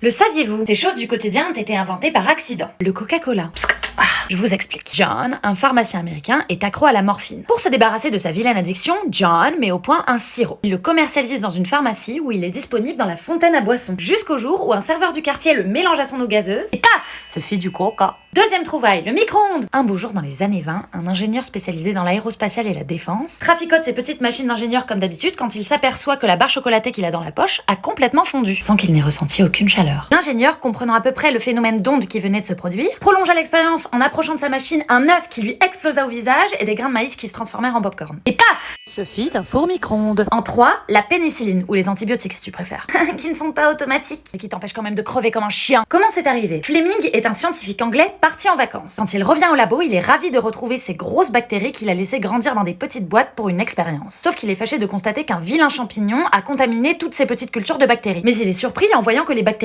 Le saviez-vous? Ces choses du quotidien ont été inventées par accident. Le Coca-Cola. Je vous explique. John, un pharmacien américain, est accro à la morphine. Pour se débarrasser de sa vilaine addiction, John met au point un sirop. Il le commercialise dans une pharmacie où il est disponible dans la fontaine à boissons. Jusqu'au jour où un serveur du quartier le mélange à son eau gazeuse et paf! Se fit du coca. Deuxième trouvaille, le micro-ondes. Un beau jour dans les années 20, un ingénieur spécialisé dans l'aérospatiale et la défense traficote ses petites machines d'ingénieur comme d'habitude quand il s'aperçoit que la barre chocolatée qu'il a dans la poche a complètement fondu, sans qu'il n'ait ressenti aucune chaleur. L'ingénieur, comprenant à peu près le phénomène d'onde qui venait de se produire, prolongea l'expérience en approchant de sa machine un œuf qui lui explosa au visage et des grains de maïs qui se transformèrent en popcorn. Et paf! Se fit un four micro-ondes. En 3, la pénicilline, ou les antibiotiques si tu préfères, qui ne sont pas automatiques, mais qui t'empêchent quand même de crever comme un chien. Comment c'est arrivé? Fleming est un scientifique anglais parti en vacances. Quand il revient au labo, il est ravi de retrouver ces grosses bactéries qu'il a laissées grandir dans des petites boîtes pour une expérience. Sauf qu'il est fâché de constater qu'un vilain champignon a contaminé toutes ces petites cultures de bactéries. Mais il est surpris en voyant que les bactéries